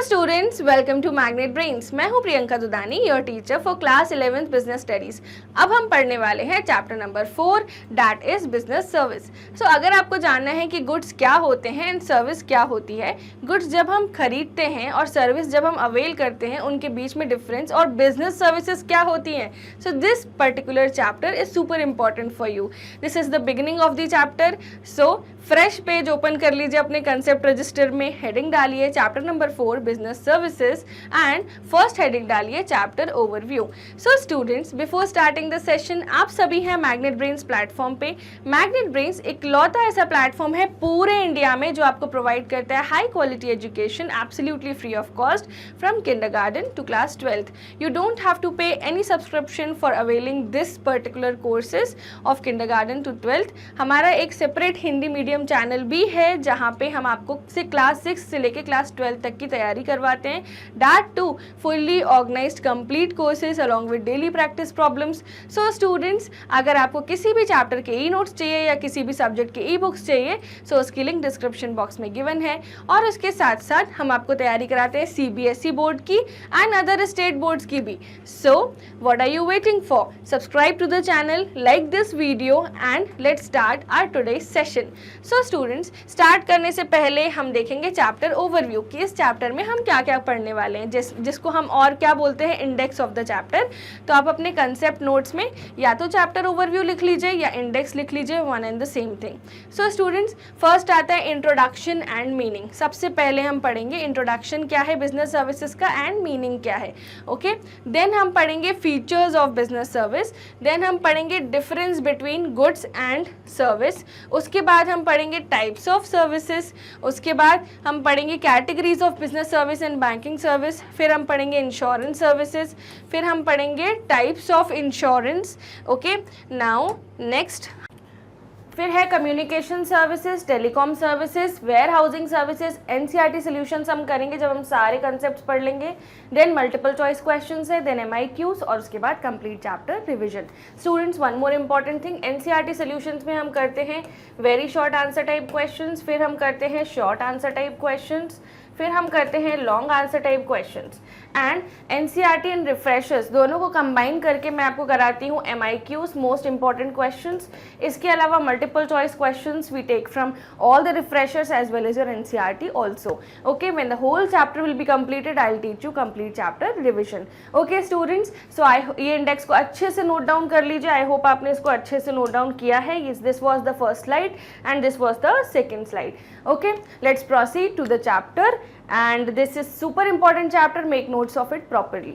Students, welcome to Magnet Brains. मैं हूं Priyanka Dudani, your teacher for class 11th business studies. अब हम पढ़ने वाले हैं chapter number 4, that is business service. So अगर आपको जानना है कि गुड्स क्या होते हैं एंड सर्विस क्या होती है, गुड्स जब हम खरीदते हैं और सर्विस जब हम अवेल करते हैं, उनके बीच में डिफरेंस, और बिजनेस सर्विसेज क्या होती हैं। So this particular chapter is super important for you. This is the beginning of the chapter. So fresh page open कर लीजिए अपने कंसेप्ट रजिस्टर में, हेडिंग डालिए chapter number 4 business services and first heading डालिए chapter overview. So students, before starting the session, आप सभी हैं Magnet Brains platform पे। मैग्नेट ब्रेन्स इकलौता ऐसा प्लेटफॉर्म है पूरे इंडिया में जो आपको प्रोवाइड करता है high quality education absolutely free of cost from kindergarten to class 12th। You don't have to pay any subscription for availing this particular courses of kindergarten to 12th। हमारा एक separate Hindi medium channel भी है जहां पे हम आपको से class 6 से लेके क्लास 12 तक की तैयारी करवाते हैं, that too fully organised complete courses along with daily practice problems. So students, अगर आपको किसी भी चैप्टर के ई नोट्स चाहिए या किसी भी सब्जेक्ट के ई बुक्स चाहिए, सो उसकी लिंक डिस्क्रिप्शन बॉक्स में गिवन है। और उसके साथ साथ हम आपको तैयारी कराते हैं CBSE बोर्ड की एंड अदर स्टेट बोर्ड्स की भी। So what are you waiting for? Subscribe to the channel, like this video and let's start our today's session. So students, start करने से पहले हम देखेंगे चैप्टर ओवरव्यू कि इस चैप्टर में हम क्या क्या पढ़ने वाले हैं, जिसको हम और क्या बोलते हैं, इंडेक्स ऑफ द चैप्टर। तो आप अपने कंसेप्ट नोट्स में या तो चैप्टर ओवरव्यू लिख लीजिए या इंडेक्स लिख लीजिए, one and the same thing. So students, first आता है इंट्रोडक्शन एंड मीनिंग। सबसे पहले हम पढ़ेंगे इंट्रोडक्शन क्या है बिजनेस सर्विसेज का एंड मीनिंग क्या है, ओके। देन हम पढ़ेंगे features of business service. Then हम पढ़ेंगे difference between goods and service. उसके बाद हम पढ़ेंगे टाइप्स ऑफ सर्विसेज। उसके बाद हम पढ़ेंगे categories of business service and banking service. फिर हम पढ़ेंगे इंश्योरेंस सर्विसेज। फिर हम पढ़ेंगे types of insurance, okay. Now next फिर है communication services, telecom services, warehousing services, NCERT solutions हम करेंगे जब हम सारे कंसेप्ट्स पढ़ लेंगे। देन मल्टीपल चॉइस क्वेश्चंस है, देन MIQs, और उसके बाद complete chapter revision. Students, one more important thing, NCERT solutions में हम करते हैं very short answer type questions, फिर हम करते हैं शॉर्ट आंसर टाइप क्वेश्चंस, फिर हम करते हैं long answer type questions. And NCERT and refreshers दोनों को कंबाइन करके मैं आपको कराती हूँ MIQs, मोस्ट इंपॉर्टेंट क्वेश्चंस। इसके अलावा multiple choice questions we take from all the refreshers as well as your NCERT also, okay. When the whole chapter will be completed, I will teach you complete chapter revision, okay students. So ये index को अच्छे से note down कर लीजिए। I hope आपने इसको अच्छे से नोट डाउन किया है। This was the first slide and this was the second slide, okay. Let's proceed to the chapter and this is super important chapter, make notes of it properly.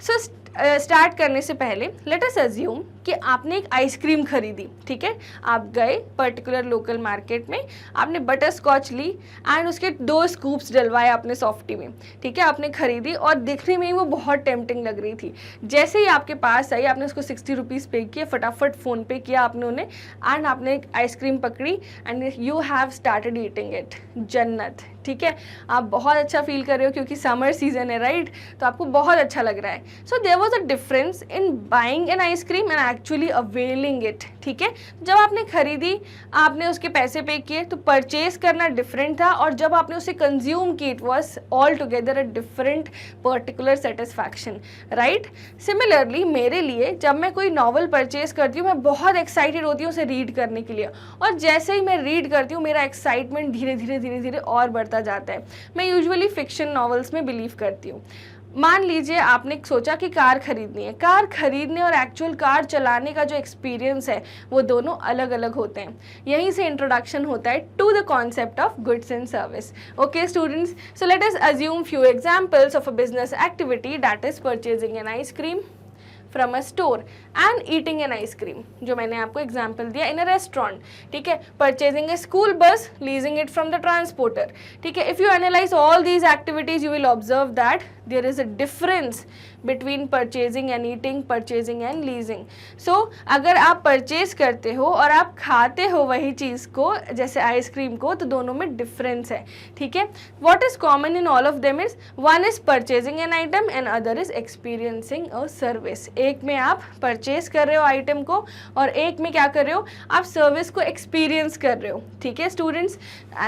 So start करने से पहले late us assume कि आपने एक ice cream खरीदी, ठीक है। आप गए पर्टिकुलर लोकल मार्केट में, आपने बटर स्कॉच ली एंड उसके 2 स्कूप्स डलवाए अपने सॉफ्टी में, ठीक है। आपने खरीदी और दिखने में ही वो बहुत टेम्पटिंग लग रही थी। जैसे ही आपके पास आई, आपने उसको 60 रुपीज़ पे किए, फटाफट फ़ोन पे किया आपने उन्हें, एंड आपने एक आइसक्रीम पकड़ी and you have started eating it. जन्नत, ठीक है। आप बहुत अच्छा फील कर रहे हो क्योंकि समर सीजन है, राइट। तो आपको बहुत अच्छा लग रहा है। So there was a difference in buying an ice cream and actually availing it, ठीक है। जब आपने खरीदी, आपने उसके पैसे पे किए, तो परचेज करना डिफरेंट था, और जब आपने उसे कंज्यूम की, it was all together a different particular satisfaction, right. Similarly मेरे लिए जब मैं कोई नॉवल परचेज करती हूँ, मैं बहुत एक्साइटेड होती हूँ उसे रीड करने के लिए, और जैसे ही मैं रीड करती हूँ मेरा एक्साइटमेंट धीरे धीरे और बढ़ता जाता है। मैं यूजुअली फिक्शन नॉवेल्स में बिलीव करती हूँ। मान लीजिए आपने सोचा कि कार खरीदनी है। कार खरीदने और एक्चुअल कार चलाने का जो एक्सपीरियंस है वो दोनों अलग अलग होते हैं। यहीं से इंट्रोडक्शन होता है to the concept of goods and service, okay students. So let us assume few examples of a business activity, that is purchasing an ice cream from a store and eating an ice cream, जो मैंने आपको example दिया, इन अ restaurant, ठीक है। Purchasing a school bus, leasing it from the transporter, ठीक है। If you analyse all these activities, you will observe that there is a difference between purchasing and eating, purchasing and leasing. So अगर आप purchase करते हो और आप खाते हो वही चीज़ को, जैसे आइसक्रीम को, तो दोनों में डिफरेंस है. ठीक है. What is common in all of them is one is purchasing an item and other is experiencing a service. एक में आप परचेज कर रहे हो आइटम को और एक में क्या कर रहे हो, आप सर्विस को एक्सपीरियंस कर रहे हो. ठीक है students,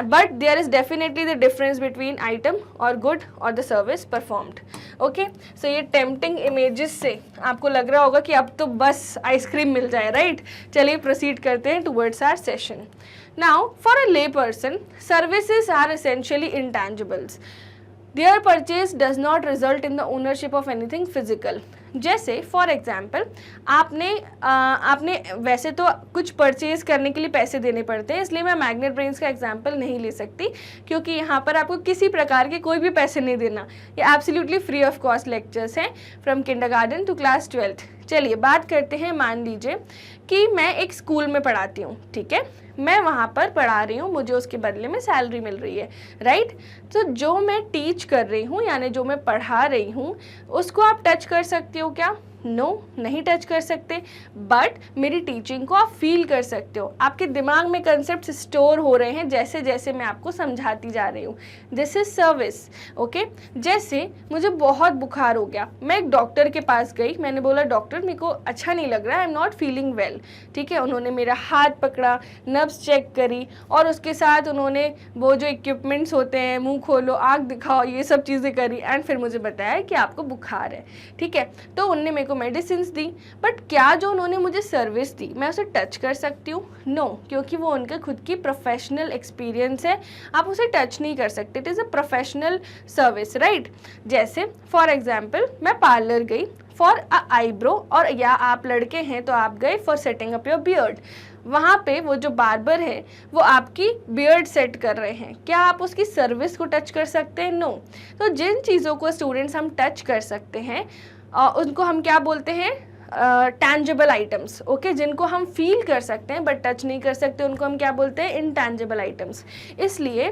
but there is definitely the difference between item और गुड और the service performed. Okay, so ये टेम्पटिंग इमेजेस से आपको लग रहा होगा कि अब तो बस आइसक्रीम मिल जाए, राइट? चलिए प्रोसीड करते हैं towards our session. Now for a lay person, services are essentially intangibles. Their purchase does not result in the ownership of anything physical. जैसे फॉर एग्जाम्पल आपने वैसे तो कुछ परचेज करने के लिए पैसे देने पड़ते हैं, इसलिए मैं मैग्नेट ब्रेन्स का एग्जाम्पल नहीं ले सकती क्योंकि यहाँ पर आपको किसी प्रकार के कोई भी पैसे नहीं देना. ये absolutely free of cost lectures हैं from kindergarten to class 12th. चलिए बात करते हैं. मान लीजिए कि मैं एक स्कूल में पढ़ाती हूँ. ठीक है, मैं वहाँ पर पढ़ा रही हूँ, मुझे उसके बदले में सैलरी मिल रही है, राइट? तो जो मैं टीच कर रही हूँ यानी जो मैं पढ़ा रही हूँ उसको आप टच कर सकते हो क्या? नो, नहीं टच कर सकते. बट मेरी टीचिंग को आप फील कर सकते हो. आपके दिमाग में कंसेप्ट स्टोर हो रहे हैं जैसे जैसे मैं आपको समझाती जा रही हूँ. This is service. ओके, जैसे मुझे बहुत बुखार हो गया, मैं एक डॉक्टर के पास गई, मैंने बोला डॉक्टर मेरे को अच्छा नहीं लग रहा है, I am not feeling well. ठीक है, उन्होंने मेरा हाथ पकड़ा, नब्स चेक करी और उसके साथ उन्होंने वो जो इक्विपमेंट्स होते हैं, मुंह खोलो, आँख दिखाओ, ये सब चीज़ें करी एंड फिर मुझे बताया कि आपको बुखार है. ठीक है, तो उनने मेरे को मेडिसिन दी. बट क्या जो उन्होंने मुझे सर्विस दी मैं उसे टच कर सकती हूँ? नो, क्योंकि वो उनके खुद की प्रोफेशनल एक्सपीरियंस है, आप उसे टच नहीं कर सकते. It is a professional service, right? जैसे फॉर एग्जाम्पल मैं पार्लर गई फॉर अ आईब्रो, और या आप लड़के हैं तो आप गए for setting up your beard. वहाँ पे वो जो बार्बर है वो आपकी बियर्ड सेट कर रहे हैं, क्या आप उसकी सर्विस को टच कर सकते हैं? नो. तो जिन चीज़ों को स्टूडेंट्स हम टच कर सकते हैं उनको हम क्या बोलते हैं? Tangible items. ओके, जिनको हम फील कर सकते हैं बट टच नहीं कर सकते उनको हम क्या बोलते हैं? Intangible items. इसलिए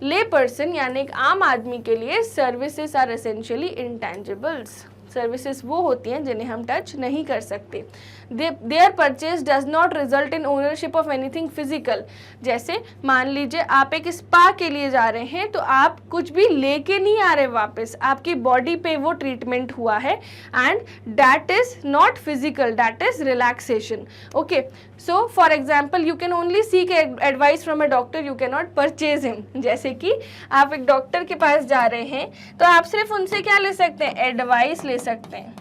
ले पर्सन यानी एक आम आदमी के लिए services are essentially intangibles. Services वो होती हैं जिन्हें हम टच नहीं कर सकते. Their purchase does not result in ownership of anything physical. जैसे मान लीजिए आप एक स्पा के लिए जा रहे हैं तो आप कुछ भी लेके नहीं आ रहे वापस, आपकी बॉडी पे वो ट्रीटमेंट हुआ है and that is not physical, that is relaxation. Okay, so for example you can only seek advice from a doctor, you can not purchase him. जैसे कि आप एक डॉक्टर के पास जा रहे हैं तो आप सिर्फ उनसे क्या ले सकते हैं? एडवाइस ले सकते हैं.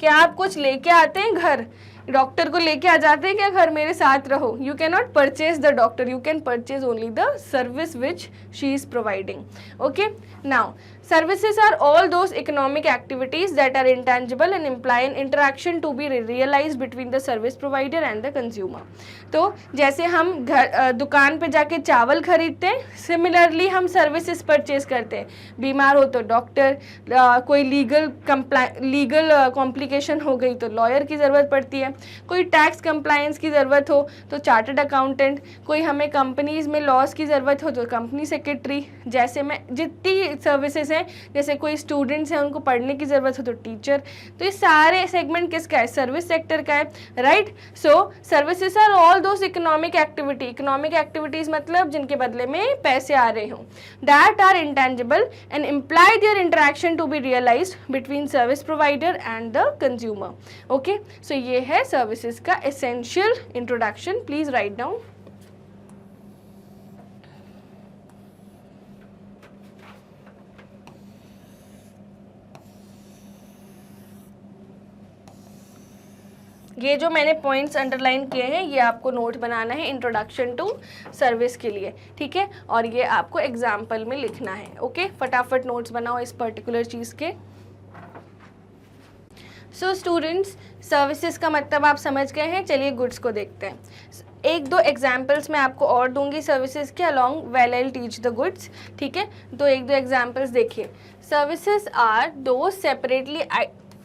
क्या आप कुछ लेके आते हैं घर? डॉक्टर को लेके आ जाते हैं क्या घर, मेरे साथ रहो? You can not purchase the doctor, you can purchase only the service which she is providing. Okay, now services are all those economic activities that are intangible and imply an interaction to be realized between the service provider and the consumer. तो जैसे हम दुकान पे जाके चावल खरीदते हैं, similarly हम सर्विसेज परचेज करते हैं. बीमार हो तो डॉक्टर, कोई लीगल कॉम्प्लिकेशन हो गई तो लॉयर की ज़रूरत पड़ती है, कोई टैक्स कंप्लायंस की ज़रूरत हो तो चार्टर्ड अकाउंटेंट, कोई हमें कंपनीज़ में लॉस की ज़रूरत हो तो कंपनी सेक्रेटरी. जैसे मैं जितनी सर्विसेज हैं, जैसे कोई स्टूडेंट्स हैं उनको पढ़ने की ज़रूरत हो तो टीचर. तो ये सारे सेगमेंट किसका है? सर्विस सेक्टर का है, right? So services are all those economic activity. Economic activities मतलब जिनके बदले में पैसे आ रहे हों. That are intangible and imply their interaction to be realised between service provider and the consumer. Okay, so ये है सर्विसेज का essential introduction. Please write down. ये जो मैंने पॉइंट्स अंडरलाइन किए हैं ये आपको नोट बनाना है इंट्रोडक्शन टू सर्विस के लिए, ठीक है? और ये आपको एग्जाम्पल में लिखना है. ओके, फटाफट नोट्स बनाओ इस पर्टिकुलर चीज़ के. सो स्टूडेंट्स, सर्विसेज का मतलब आप समझ गए हैं. चलिए गुड्स को देखते हैं. एक दो एग्जाम्पल्स मैं आपको और दूंगी सर्विसेज के along well I teach the goods, ठीक है? तो एक दो एग्जाम्पल्स देखिए. सर्विसेज आर दो separately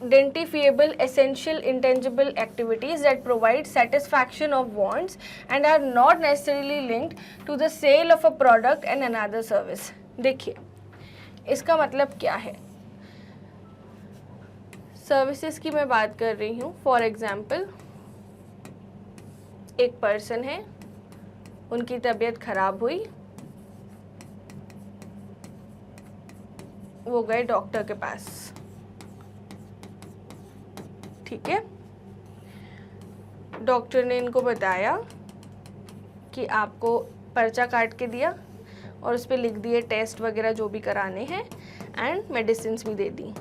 identifiable essential intangible activities that provide satisfaction of wants and are not necessarily linked to the sale of a product and another service. देखिए इसका मतलब क्या है. सर्विसेज की मैं बात कर रही हूँ। फॉर एग्जाम्पल, एक पर्सन है, उनकी तबीयत खराब हुई, वो गए डॉक्टर के पास, ठीक है। डॉक्टर ने इनको बताया कि आपको पर्चा काट के दिया और उस पर लिख दिए टेस्ट वगैरह जो भी कराने हैं एंड मेडिसिन भी दे दी,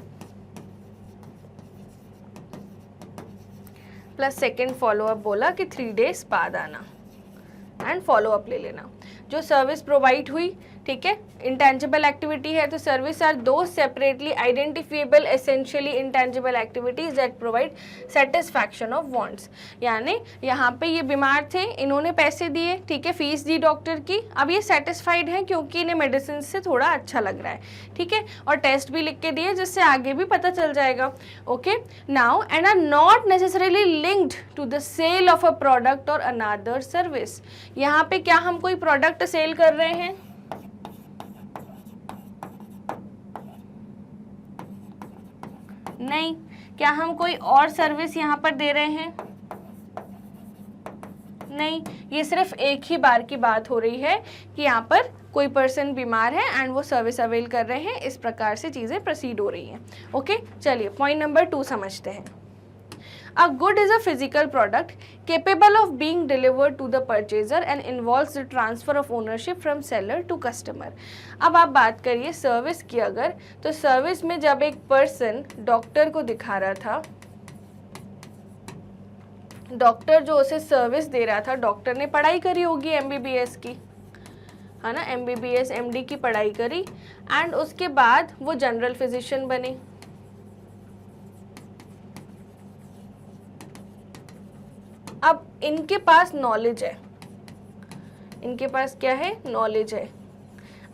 प्लस सेकेंड फॉलोअप बोला कि 3 डेज बाद आना एंड फॉलोअप ले लेना। जो सर्विस प्रोवाइड हुई, ठीक है, इंटेंजिबल एक्टिविटी है, तो सर्विस आर दो separately identifiable essentially intangible activities that provide satisfaction of wants. यानी यहाँ पे ये बीमार थे, इन्होंने पैसे दिए, ठीक है, फीस दी डॉक्टर की, अब ये सेटिस्फाइड हैं क्योंकि इन्हें मेडिसिन से थोड़ा अच्छा लग रहा है, ठीक है, और टेस्ट भी लिख के दिए जिससे आगे भी पता चल जाएगा। Okay, now and are not necessarily linked to the sale of a product और अनदर सर्विस। यहाँ पे क्या हम कोई प्रोडक्ट सेल कर रहे हैं? नहीं। क्या हम कोई और सर्विस यहाँ पर दे रहे हैं? नहीं। ये सिर्फ एक ही बार की बात हो रही है कि यहाँ पर कोई पर्सन बीमार है एंड वो सर्विस अवेल कर रहे हैं, इस प्रकार से चीज़ें प्रोसीड हो रही हैं। ओके, चलिए पॉइंट नंबर 2 समझते हैं। A good is a physical product capable of being delivered to the purchaser and involves the transfer of ownership from seller to customer। अब आप बात करिए सर्विस की, अगर तो सर्विस में जब एक पर्सन डॉक्टर को दिखा रहा था, डॉक्टर जो उसे सर्विस दे रहा था, डॉक्टर ने पढ़ाई करी होगी MBBS की, है ना, MBBS MD की पढ़ाई करी एंड उसके बाद वो जनरल फिजिशियन बने। अब इनके पास नॉलेज है, इनके पास क्या है? नॉलेज है।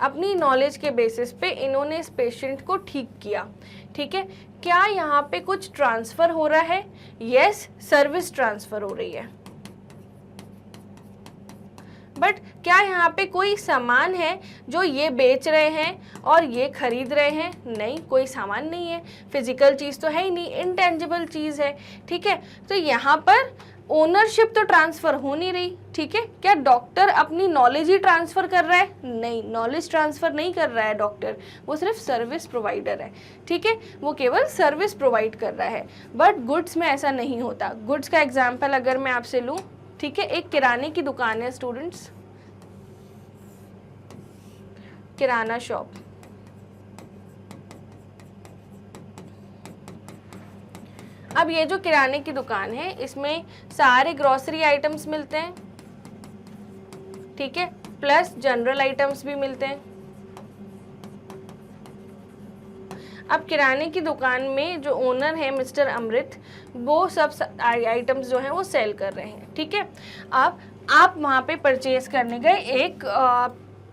अपनी नॉलेज के बेसिस पे इन्होंने इस पेशेंट को ठीक किया, ठीक है। क्या यहाँ पे कुछ ट्रांसफ़र हो रहा है? यस, सर्विस ट्रांसफ़र हो रही है। बट क्या यहाँ पे कोई सामान है जो ये बेच रहे हैं और ये खरीद रहे हैं? नहीं, कोई सामान नहीं है, फिजिकल चीज़ तो है ही नहीं, इनटेंजिबल चीज़ है, ठीक है। तो यहाँ पर ओनरशिप तो ट्रांसफ़र हो नहीं रही, ठीक है। क्या डॉक्टर अपनी नॉलेज ही ट्रांसफ़र कर रहा है? नहीं, नॉलेज ट्रांसफ़र नहीं कर रहा है डॉक्टर, वो सिर्फ सर्विस प्रोवाइडर है, ठीक है, वो केवल सर्विस प्रोवाइड कर रहा है। बट गुड्स में ऐसा नहीं होता। गुड्स का एग्जाम्पल अगर मैं आपसे लूँ, ठीक है, एक किराने की दुकान है स्टूडेंट्स, किराना शॉप। अब ये जो किराने की दुकान है, इसमें सारे ग्रोसरी आइटम्स मिलते हैं, ठीक है, प्लस जनरल आइटम्स भी मिलते हैं। अब किराने की दुकान में जो ओनर है मिस्टर अमृत, वो सब आइटम्स जो हैं वो सेल कर रहे हैं, ठीक है। अब आप वहाँ पे परचेज करने गए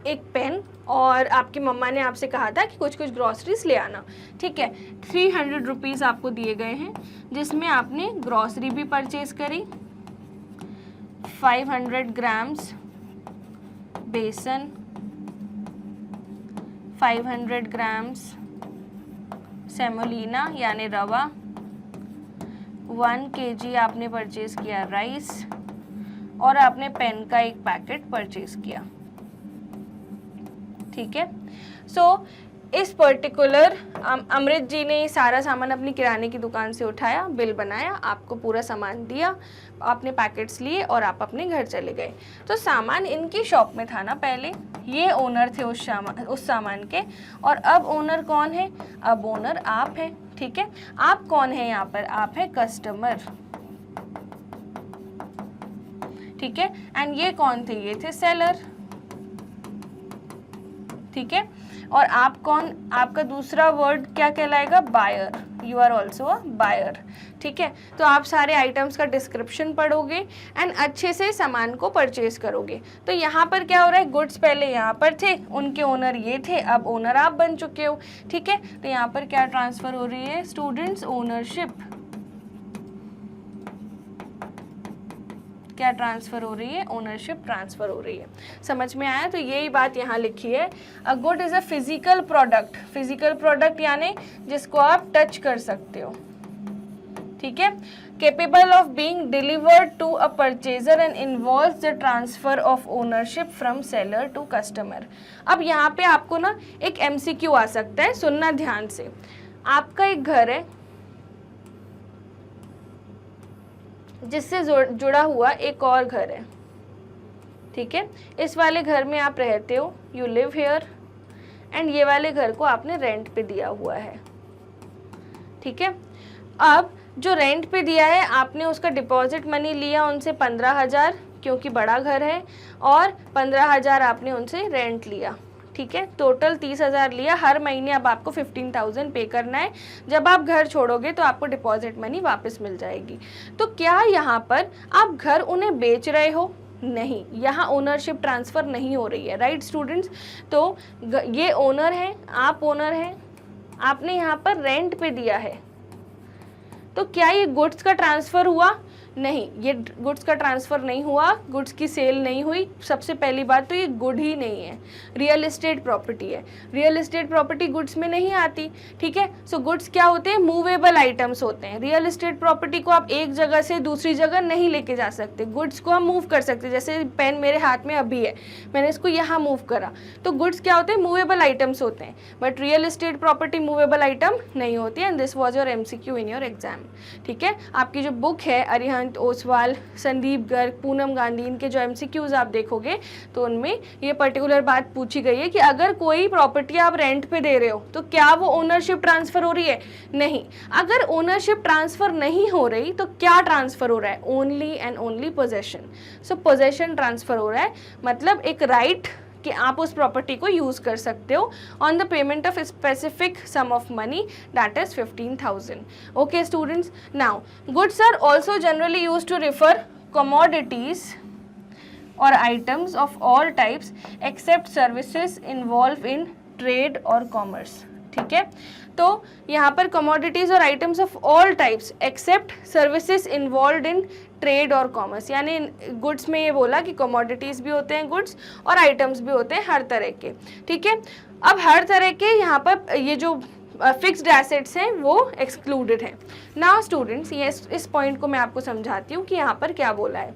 एक पेन, और आपकी मम्मा ने आपसे कहा था कि कुछ कुछ ग्रॉसरीज ले आना, ठीक है। 300 रुपीज़ आपको दिए गए हैं, जिसमें आपने ग्रॉसरी भी परचेज करी, 500 ग्राम्स बेसन, 500 ग्राम्स सेमोलिना यानी रवा, 1 kg आपने परचेज किया राइस, और आपने पेन का एक पैकेट परचेज किया, ठीक है। सो इस पर्टिकुलर अमृत जी ने सारा सामान अपनी किराने की दुकान से उठाया, बिल बनाया, आपको पूरा सामान दिया, आपने पैकेट्स लिए और आप अपने घर चले गए। तो सामान इनकी शॉप में था ना पहले, ये ओनर थे उस सामान के, और अब ओनर कौन है? अब ओनर आप हैं, ठीक है। आप कौन है यहाँ पर? आप है कस्टमर, ठीक है। एंड ये कौन थे? ये थे सेलर, ठीक है। और आप कौन? आपका दूसरा वर्ड क्या कहलाएगा? Buyer. You are also a buyer, ठीक है। तो आप सारे आइटम्स का डिस्क्रिप्शन पढ़ोगे एंड अच्छे से सामान को परचेज करोगे। तो यहाँ पर क्या हो रहा है? गुड्स पहले यहाँ पर थे, उनके ओनर ये थे, अब ओनर आप बन चुके हो, ठीक है। तो यहाँ पर क्या ट्रांसफ़र हो रही है स्टूडेंट्स? ओनरशिप। क्या ट्रांसफ़र हो रही है? ओनरशिप ट्रांसफ़र हो रही है। समझ में आया? तो यही बात यहाँ लिखी है, a good is a physical product. Physical product यानी जिसको आप टच कर सकते हो, ठीक है, capable of being delivered to a purchaser and involves the transfer of ownership from seller to customer। अब यहाँ पे आपको ना एक MCQ आ सकता है, सुनना ध्यान से। आपका एक घर है जिससे जुड़ा हुआ एक और घर है, ठीक है, इस वाले घर में आप रहते हो, यू लिव हियर, एंड ये वाले घर को आपने रेंट पे दिया हुआ है, ठीक है। अब जो रेंट पे दिया है आपने उसका डिपॉजिट मनी लिया उनसे 15,000 क्योंकि बड़ा घर है, और 15,000 आपने उनसे रेंट लिया, ठीक है, टोटल 30,000 लिया। हर महीने अब आपको 15,000 पे करना है। जब आप घर छोड़ोगे तो आपको डिपॉजिट मनी वापस मिल जाएगी। तो क्या यहाँ पर आप घर उन्हें बेच रहे हो? नहीं, यहाँ ओनरशिप ट्रांसफ़र नहीं हो रही है, राइट स्टूडेंट्स। तो ये ओनर है, आप ओनर हैं, आपने यहाँ पर रेंट पे दिया है, तो क्या ये गुड्स का ट्रांसफ़र हुआ? नहीं, ये गुड्स का ट्रांसफ़र नहीं हुआ, गुड्स की सेल नहीं हुई। सबसे पहली बात तो ये गुड ही नहीं है, रियल एस्टेट प्रॉपर्टी है। रियल एस्टेट प्रॉपर्टी गुड्स में नहीं आती, ठीक है। सो गुड्स क्या होते हैं? मूवेबल आइटम्स होते हैं। रियल एस्टेट प्रॉपर्टी को आप एक जगह से दूसरी जगह नहीं लेके जा सकते, गुड्स को हम मूव कर सकते। जैसे पेन मेरे हाथ में अभी है, मैंने इसको यहाँ मूव करा, तो गुड्स क्या होते हैं? मूवेबल आइटम्स होते हैं, but real estate property movable item नहीं होती है। And this was your MCQ in your exam, ठीक है। आपकी जो बुक है अरिहंत ओसवाल, संदीप गर्ग, पूनम गांधी, इनके जो MCQs आप देखोगे तो उनमें ये पर्टिकुलर बात पूछी गई है कि अगर कोई प्रॉपर्टी आप रेंट पे दे रहे हो तो क्या वो ओनरशिप ट्रांसफर हो रही है? नहीं। अगर ओनरशिप ट्रांसफर नहीं हो रही तो क्या ट्रांसफर हो रहा है? Only and only possession. So possession transfer हो रहा है, मतलब एक राइट कि आप उस प्रॉपर्टी को यूज़ कर सकते हो on the payment of specific sum of money that is 15,000। Okay students, now goods are also generally use to refer commodities और items of all types except services involve in trade और commerce, ठीक है। तो यहाँ पर commodities और items of all types except services involve in trade और commerce, यानी गुड्स में ये बोला कि कमोडिटीज़ भी होते हैं गुड्स और आइटम्स भी होते हैं हर तरह के, ठीक है। अब हर तरह के यहाँ पर ये जो फिक्स्ड एसेट्स हैं वो एक्सक्लूडेड हैं। नाउ स्टूडेंट्स, ये इस पॉइंट को मैं आपको समझाती हूँ कि यहाँ पर क्या बोला है।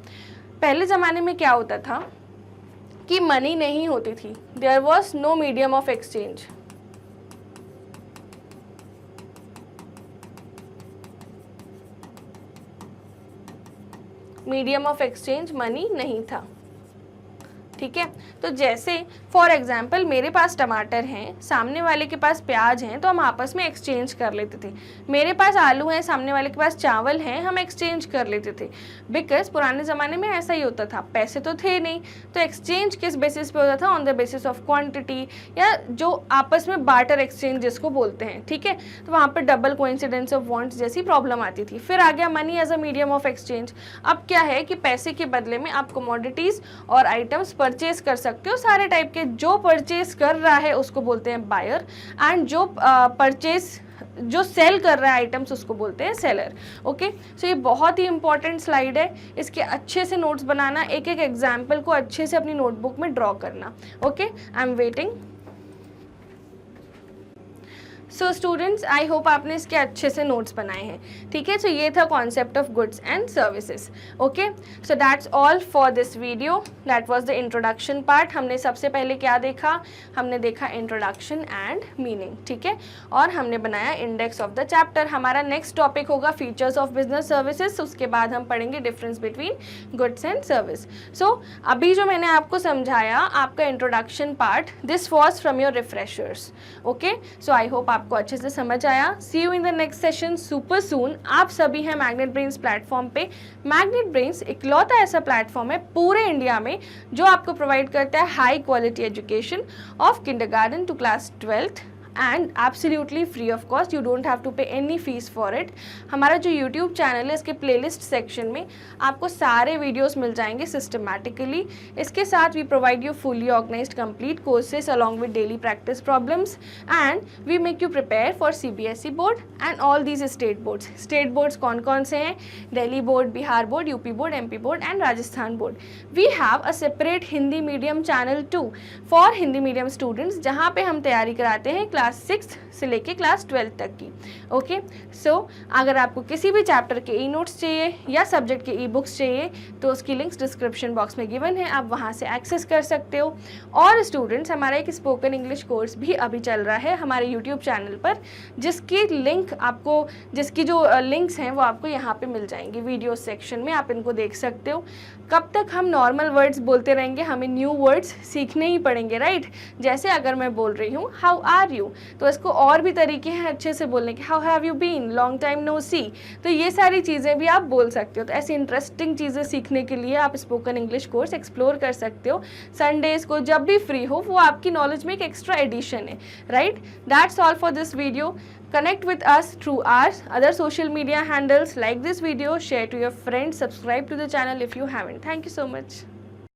पहले ज़माने में क्या होता था कि मनी नहीं होती थी, there was no medium of exchange. Medium of exchange money नहीं था, ठीक है। तो जैसे फॉर एग्जाम्पल मेरे पास टमाटर हैं, सामने वाले के पास प्याज हैं, तो हम आपस में एक्सचेंज कर लेते थे। मेरे पास आलू हैं, सामने वाले के पास चावल हैं, हम एक्सचेंज कर लेते थे। बिकॉज पुराने ज़माने में ऐसा ही होता था, पैसे तो थे नहीं, तो एक्सचेंज किस बेसिस पे होता था? On the basis of quantity, या जो आपस में बार्टर एक्सचेंज जिसको बोलते हैं, ठीक है। तो वहाँ पर डबल कोइंसिडेंस ऑफ वांट्स जैसी प्रॉब्लम आती थी। फिर आ गया money as a medium of exchange. अब क्या है कि पैसे के बदले में आप कमोडिटीज़ और आइटम्स परचेज कर सकते हो, सारे टाइप के। जो परचेज कर रहा है उसको बोलते हैं बायर, एंड जो सेल कर रहा है आइटम्स उसको बोलते हैं सेलर। ओके, सो ये बहुत ही इंपॉर्टेंट स्लाइड है, इसके अच्छे से नोट्स बनाना, एक एक एग्जाम्पल को अच्छे से अपनी नोटबुक में ड्रॉ करना। Okay, I am waiting. So students, I hope आपने इसके अच्छे से नोट्स बनाए हैं, ठीक है। सो ये था concept of goods and services. Okay, so that's all for this video, that was the introduction part. हमने सबसे पहले क्या देखा? हमने देखा इंट्रोडक्शन एंड मीनिंग, ठीक है, और हमने बनाया इंडेक्स ऑफ द चैप्टर। हमारा नेक्स्ट टॉपिक होगा फीचर्स ऑफ बिजनेस सर्विसेज, उसके बाद हम पढ़ेंगे difference between goods and service. So अभी जो मैंने आपको समझाया, आपका introduction part, this was from your refreshers. Okay, so I hope आपको अच्छे से समझ आया। See you in the next session super soon. आप सभी हैं मैग्नेट ब्रेन्स प्लेटफॉर्म पे। मैग्नेट ब्रेन्स इकलौता ऐसा प्लेटफॉर्म है पूरे इंडिया में जो आपको प्रोवाइड करता है high quality education of kindergarten to class 12th and absolutely free of cost. You don't have to pay any fees for it. हमारा जो यूट्यूब चैनल है, इसके प्लेलिस्ट सेक्शन में आपको सारे वीडियोस मिल जाएंगे सिस्टमैटिकली। इसके साथ we provide you fully organised complete courses along with daily practice problems, and we make you prepare for CBSE board and all these state boards. State boards कौन कौन से हैं? Delhi board, Bihar board, UP board, MP board and Rajasthan board. We have a separate Hindi medium channel too for Hindi medium students, जहाँ पे हम तैयारी कराते हैं क्लास 6 से लेके क्लास 12 तक की। ओके, सो अगर आपको किसी भी चैप्टर के ई नोट्स चाहिए या सब्जेक्ट के ई बुक्स चाहिए तो उसकी लिंक्स डिस्क्रिप्शन बॉक्स में गिवन है, आप वहाँ से एक्सेस कर सकते हो। और स्टूडेंट्स, हमारा एक स्पोकन इंग्लिश कोर्स भी अभी चल रहा है हमारे यूट्यूब चैनल पर, जिसकी जो लिंक्स हैं वो आपको यहाँ पे मिल जाएंगी वीडियो सेक्शन में, आप इनको देख सकते हो। कब तक हम नॉर्मल वर्ड्स बोलते रहेंगे, हमें न्यू वर्ड्स सीखने ही पड़ेंगे, राइट। जैसे अगर मैं बोल रही हूँ हाउ आर यू, तो इसको और भी तरीके हैं अच्छे से बोलने के, how have you been, long time no see. तो ये सारी चीज़ें भी आप बोल सकते हो। तो ऐसी इंटरेस्टिंग चीज़ें सीखने के लिए आप स्पोकन इंग्लिश कोर्स एक्सप्लोर कर सकते हो। संडेज़ को जब भी फ्री हो, वो आपकी नॉलेज में एक एक्स्ट्रा एडिशन है, right. That's all for this video. Connect with us through our other social media handles. Like this video, share to your friends, subscribe to the channel if you haven't. Thank you so much.